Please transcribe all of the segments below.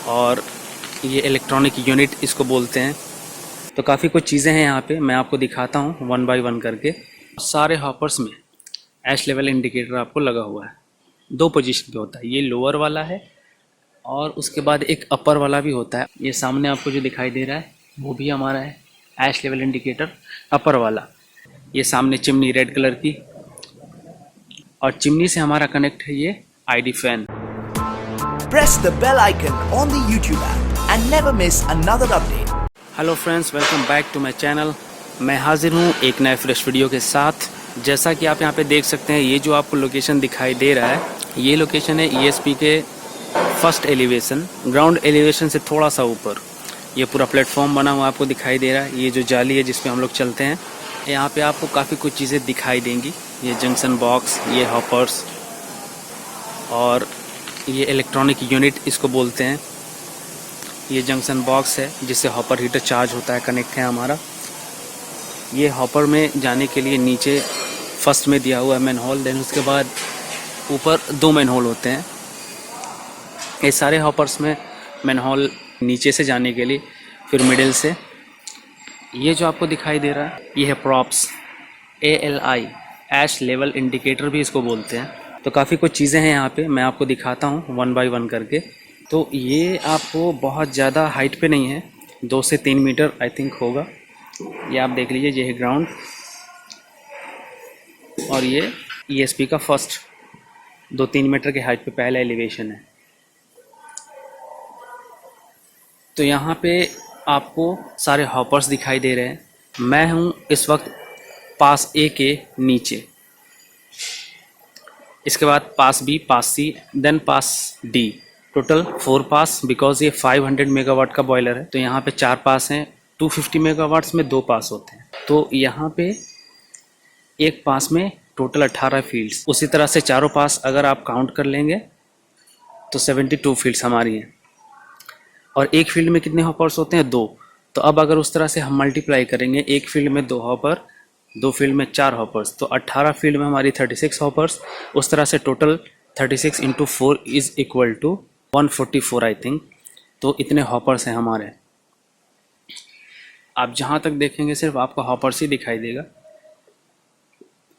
और ये electronic unit इसको बोलते हैं। तो काफ़ी कुछ चीज़ें हैं यहाँ पे, मैं आपको दिखाता हूँ वन बाय वन करके। सारे हॉपर्स में ऐश लेवल इंडिकेटर आपको लगा हुआ है। दो पोजीशन पे होता है, ये लोअर वाला है और उसके बाद एक अपर वाला भी होता है। ये सामने आपको जो दिखाई दे रहा है वो भी हमारा है ऐश लेवल इंडिकेटर अपर वाला। ये सामने चिमनी रेड कलर की, और चिमनी से हमारा कनेक्ट है ये ID fan. Press the bell icon on the YouTube app and never miss another update. Hello friends, welcome back to my channel. मैं हाजिर हूँ एक नए फ्रेश वीडियो के साथ। जैसा कि आप यहाँ पे देख सकते हैं, ये जो आपको लोकेशन दिखाई दे रहा है, ये लोकेशन है ESP के फर्स्ट एलिवेशन, ग्राउंड एलिवेशन से थोड़ा सा ऊपर। ये पूरा प्लेटफॉर्म बना हुआ आपको दिखाई दे रहा है। ये जो जाली है जिस पे हम लोग चलते हैं, यहाँ पे आपको काफ़ी कुछ चीज़ें दिखाई देंगी। ये जंक्शन बॉक्स, ये हॉपर्स और ये इलेक्ट्रॉनिक यूनिट इसको बोलते हैं। ये जंक्शन बॉक्स है जिससे हॉपर हीटर चार्ज होता है, कनेक्ट है हमारा। ये हॉपर में जाने के लिए नीचे फर्स्ट में दिया हुआ है मैन होल, देन उसके बाद ऊपर दो मैन होल होते हैं। ये सारे हॉपर्स में मैन होल नीचे से जाने के लिए, फिर मिडिल से। ये जो आपको दिखाई दे रहा है ये है प्रॉप्स, ALI ऐश लेवल इंडिकेटर भी इसको बोलते हैं। तो काफ़ी कुछ चीज़ें हैं यहाँ पे, मैं आपको दिखाता हूँ वन बाय वन करके। तो ये आपको बहुत ज़्यादा हाइट पे नहीं है, 2 से 3 मीटर आई थिंक होगा। ये आप देख लीजिए, ये है ग्राउंड और ये ESP का फर्स्ट 2-3 मीटर के हाइट पे पहला एलिवेशन है। तो यहाँ पे आपको सारे हॉपर्स दिखाई दे रहे हैं। मैं हूँ इस वक्त पास A के नीचे, इसके बाद pass B, pass C, then pass D। Total 4 pass, because ये 500 मेगावाट का बॉयलर है। तो यहाँ पे 4 पास हैं। 250 मेगावाट्स में 2 पास होते हैं। तो यहाँ पे एक पास में टोटल 18 फील्ड्स। उसी तरह से चारों पास अगर आप काउंट कर लेंगे तो 72 फील्ड्स हमारी हैं। और एक फील्ड में कितने हॉपर्स होते हैं? 2। तो अब अगर उस तरह से हम मल्टीप्लाई करेंगे, एक फील्ड में 2 हॉपर, 2 फील्ड में 4 हॉपर्स, तो 18 फील्ड में हमारी 36 हॉपर्स। उस तरह से total 36 × 4 is equal to 144 I think. तो इतने हॉपर्स हैं हमारे। आप जहाँ तक देखेंगे सिर्फ आपको हॉपर्स ही दिखाई देगा,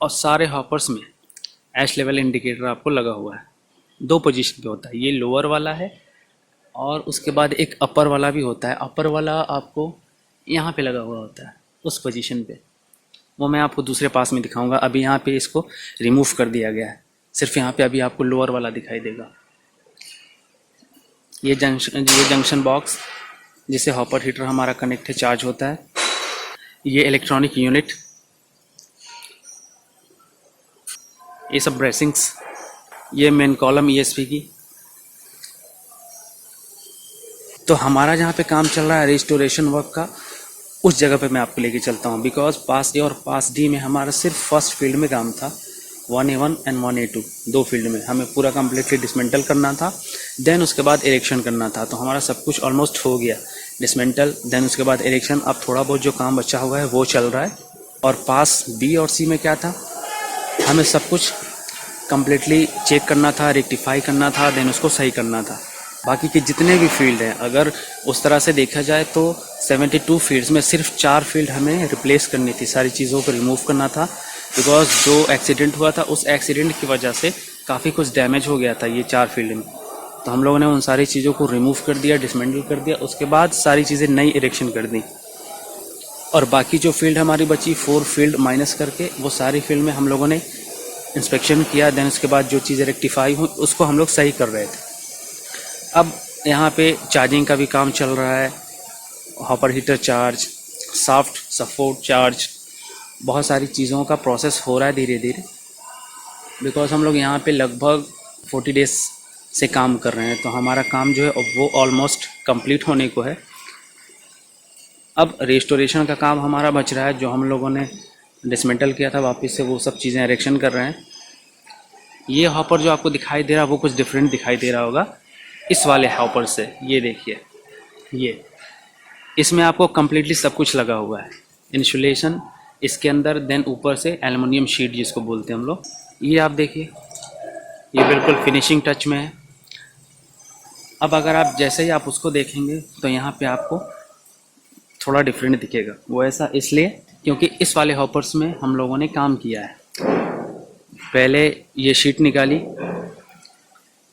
और सारे हॉपर्स में ऐश लेवल इंडिकेटर आपको लगा हुआ है। 2 पोजीशन पे होता है, ये लोअर वाला है और उसके बाद एक अपर वाला भी होता है। अपर वाला आपको यहाँ पे लगा हुआ होता है उस पोजीशन पे, वो मैं आपको दूसरे पास में दिखाऊंगा। अभी यहाँ पे इसको रिमूव कर दिया गया है, सिर्फ यहाँ पे अभी आपको लोअर वाला दिखाई देगा। ये जंक्शन बॉक्स जिससे हॉपर हीटर हमारा कनेक्ट है, चार्ज होता है। ये इलेक्ट्रॉनिक यूनिट, ये सब ब्रेसिंग्स। ये मेन कॉलम ESP की। तो हमारा जहाँ पे काम चल रहा है रिस्टोरेशन वर्क का, उस जगह पे मैं आपको लेके चलता हूँ। बिकॉज पास A और पास D में हमारा सिर्फ फर्स्ट फील्ड में काम था, 1A1 एंड 1A2, 2 फील्ड में हमें पूरा कम्प्लीटली डिसमेंटल करना था। देन उसके बाद इरेक्शन करना था। तो हमारा सब कुछ ऑलमोस्ट हो गया, डिसमेंटल, देन उसके बाद इरेक्शन। अब थोड़ा बहुत जो काम बचा हुआ है वो चल रहा है। और पास B और C में क्या था, हमें सब कुछ कम्प्लीटली चेक करना था, रेक्टिफाई करना था, देन उसको सही करना था। बाकी के जितने भी फील्ड हैं, अगर उस तरह से देखा जाए तो 72 फील्ड्स में सिर्फ 4 फील्ड हमें रिप्लेस करनी थी, सारी चीज़ों को रिमूव करना था। बिकॉज जो एक्सीडेंट हुआ था, उस एक्सीडेंट की वजह से काफ़ी कुछ डैमेज हो गया था ये 4 फील्ड में। तो हम लोगों ने उन सारी चीज़ों को रिमूव कर दिया, डिसमेंटल कर दिया। उसके बाद सारी चीज़ें नई इरेक्शन कर दी। और बाकी जो फील्ड हमारी बची, 4 फील्ड माइनस करके, वो सारी फील्ड में हम लोगों ने इंस्पेक्शन किया। देन उसके बाद जो चीज़ें रेक्टिफाई हुई उसको हम लोग सही कर रहे थे। अब यहाँ पे चार्जिंग का भी काम चल रहा है, hopper heater charge, soft support charge, बहुत सारी चीज़ों का प्रोसेस हो रहा है धीरे धीरे। बिकॉज हम लोग यहाँ पे लगभग 40 डेज से काम कर रहे हैं, तो हमारा काम जो है वो ऑलमोस्ट कंप्लीट होने को है। अब रेस्टोरेशन का काम हमारा बच रहा है, जो हम लोगों ने डिसमेंटल किया था वापस से, वो सब चीज़ें इरेक्शन कर रहे हैं। ये हॉपर जो आपको दिखाई दे रहा है वो कुछ डिफरेंट दिखाई दे रहा होगा इस वाले हॉपर से। ये देखिए, ये इसमें आपको कम्प्लीटली सब कुछ लगा हुआ है, इंसुलेशन इसके अंदर, देन ऊपर से एल्युमिनियम शीट जिसको बोलते हैं हम लोग। ये आप देखिए, ये बिल्कुल फिनिशिंग टच में है। अब अगर आप जैसे ही आप उसको देखेंगे तो यहाँ पे आपको थोड़ा डिफरेंट दिखेगा। वो ऐसा इसलिए क्योंकि इस वाले हॉपर्स में हम लोगों ने काम किया है। पहले ये शीट निकाली,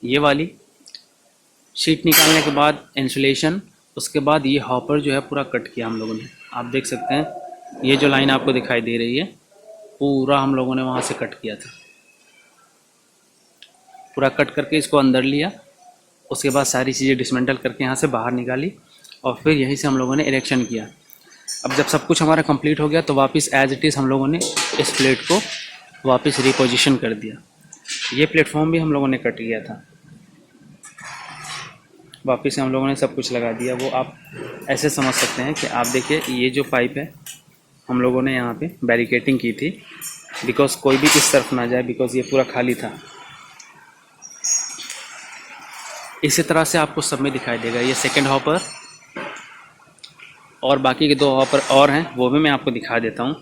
ये वाली शीट निकालने के बाद इंसुलेशन, उसके बाद ये हॉपर जो है पूरा कट किया हम लोगों ने। आप देख सकते हैं ये जो लाइन आपको दिखाई दे रही है पूरा हम लोगों ने वहाँ से कट किया था। पूरा कट करके इसको अंदर लिया, उसके बाद सारी चीज़ें डिसमेंटल करके यहाँ से बाहर निकाली और फिर यहीं से हम लोगों ने इरेक्शन किया। अब जब सब कुछ हमारा कंप्लीट हो गया तो वापस एज इट इज़ हम लोगों ने इस प्लेट को वापस रिपोजिशन कर दिया। ये प्लेटफॉर्म भी हम लोगों ने कट किया था, वापस से हम लोगों ने सब कुछ लगा दिया। वो आप ऐसे समझ सकते हैं कि आप देखिए ये जो पाइप है हम लोगों ने यहाँ पे बैरिकेटिंग की थी बिकॉज कोई भी इस तरफ ना जाए, बिकॉज ये पूरा खाली था। इसी तरह से आपको सब में दिखाई देगा। ये सेकंड हॉपर और बाकी के 2 हॉपर और हैं, वो भी मैं आपको दिखा देता हूँ।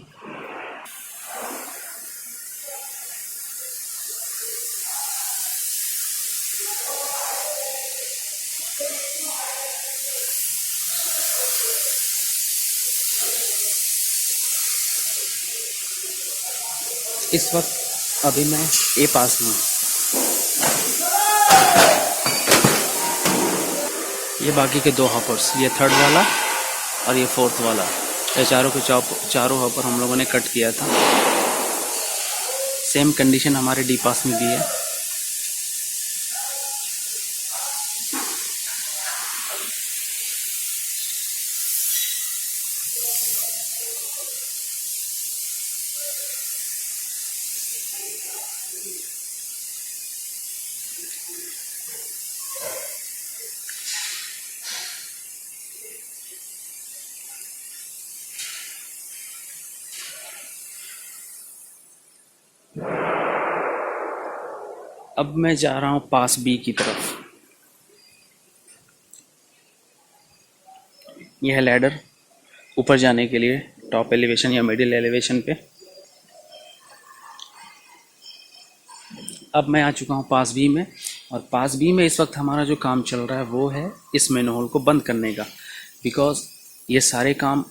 इस वक्त अभी मैं ए पास में हूँ। ये बाकी के 2 हॉपर्स, ये थर्ड वाला और ये फोर्थ वाला, ये चारों के चारों हॉपर हम लोगों ने कट किया था। सेम कंडीशन हमारे डी पास में भी है। अब मैं जा रहा हूँ पास बी की तरफ। यह है लैडर ऊपर जाने के लिए टॉप एलिवेशन या मिडिल एलिवेशन पे। अब मैं आ चुका हूँ पास बी में, और पास बी में इस वक्त हमारा जो काम चल रहा है वो है इस मैनहोल को बंद करने का। बिकॉज ये सारे काम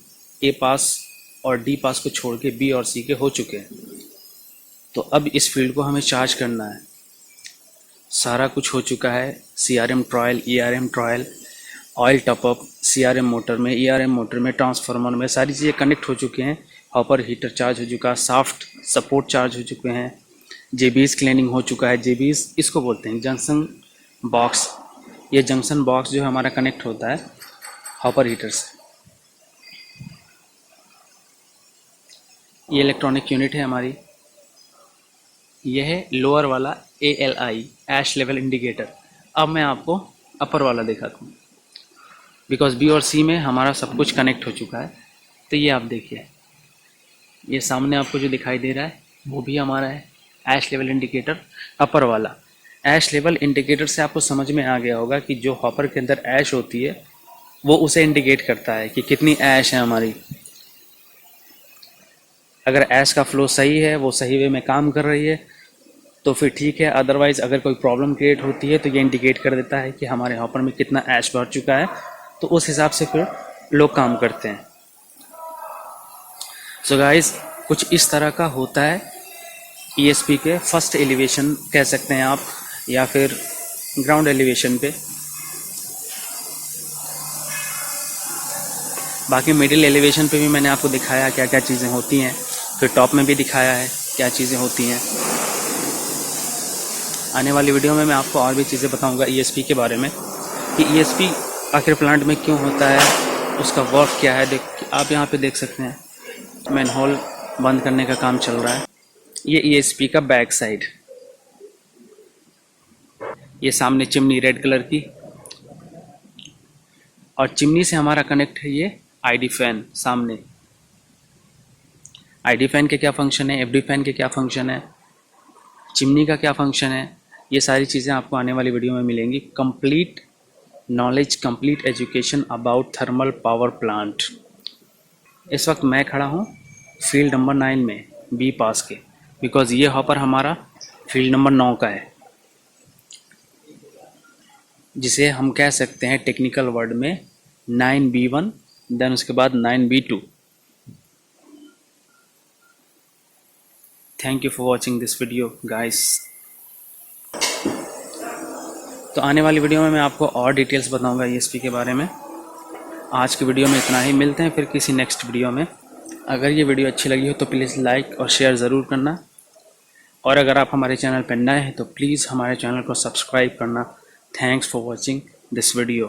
ए पास और डी पास को छोड़ के बी और सी के हो चुके हैं, तो अब इस फील्ड को हमें चार्ज करना है। सारा कुछ हो चुका है, CRM trial, ERM trial, oil top up, CRM motor में, ERM मोटर में, ट्रांसफार्मर में सारी चीज़ें कनेक्ट हो चुके हैं। हॉपर हीटर चार्ज हो चुका है, साफ्ट सपोर्ट चार्ज हो चुके हैं, JBs क्लीनिंग हो चुका है। JBs इसको बोलते हैं जंक्शन बॉक्स। ये जंक्शन बॉक्स जो हमारा कनेक्ट होता है हॉपर हीटर से। ये इलेक्ट्रॉनिक यूनिट है हमारी। यह है लोअर वाला ALI, ऐश लेवल इंडिकेटर। अब मैं आपको अपर वाला दिखाता हूँ, बिकॉज बी और सी में हमारा सब कुछ कनेक्ट हो चुका है। तो ये आप देखिए, ये सामने आपको जो दिखाई दे रहा है वो भी हमारा है ऐश लेवल इंडिकेटर अपर वाला। ऐश लेवल इंडिकेटर से आपको समझ में आ गया होगा कि जो हॉपर के अंदर ऐश होती है वो उसे इंडिकेट करता है कि कितनी ऐश है हमारी। अगर ऐश का फ्लो सही है, वो सही वे में काम कर रही है तो फिर ठीक है, अदरवाइज़ अगर कोई प्रॉब्लम क्रिएट होती है तो ये इंडिकेट कर देता है कि हमारे हॉपर में कितना ऐश भर चुका है, तो उस हिसाब से फिर लोग काम करते हैं। सो गाइस, कुछ इस तरह का होता है ESP के फर्स्ट एलिवेशन कह सकते हैं आप, या फिर ग्राउंड एलिवेशन पे। बाकी मिडिल एलिवेशन पे भी मैंने आपको दिखाया क्या क्या चीज़ें होती हैं, फिर टॉप में भी दिखाया है क्या चीज़ें होती हैं। आने वाली वीडियो में मैं आपको और भी चीज़ें बताऊंगा ESP के बारे में, कि ESP आखिर प्लांट में क्यों होता है, उसका वर्क क्या है। आप यहाँ पे देख सकते हैं मैनहोल बंद करने का काम चल रहा है। ये ESP का बैक साइड, ये सामने चिमनी रेड कलर की, और चिमनी से हमारा कनेक्ट है ये ID फैन। सामने ID फैन के क्या फंक्शन है, FD फैन के क्या फंक्शन है, चिमनी का क्या फंक्शन है, ये सारी चीज़ें आपको आने वाली वीडियो में मिलेंगी। Complete knowledge, complete education about thermal power plant. इस वक्त मैं खड़ा हूँ फील्ड नंबर 9 में बी पास के, बिकॉज़ ये हॉपर हमारा फील्ड नंबर 9 का है। जिसे हम कह सकते हैं टेक्निकल वर्ड में 9B1, देन उसके बाद 9B2। Thank you for watching this video guys. तो आने वाली वीडियो में मैं आपको और डिटेल्स बताऊंगा ESP के बारे में। आज की वीडियो में इतना ही, मिलते हैं फिर किसी नेक्स्ट वीडियो में। अगर ये वीडियो अच्छी लगी हो तो प्लीज़ लाइक और शेयर ज़रूर करना, और अगर आप हमारे चैनल पर नए हैं तो प्लीज़ हमारे चैनल को सब्सक्राइब करना। Thanks for watching this video.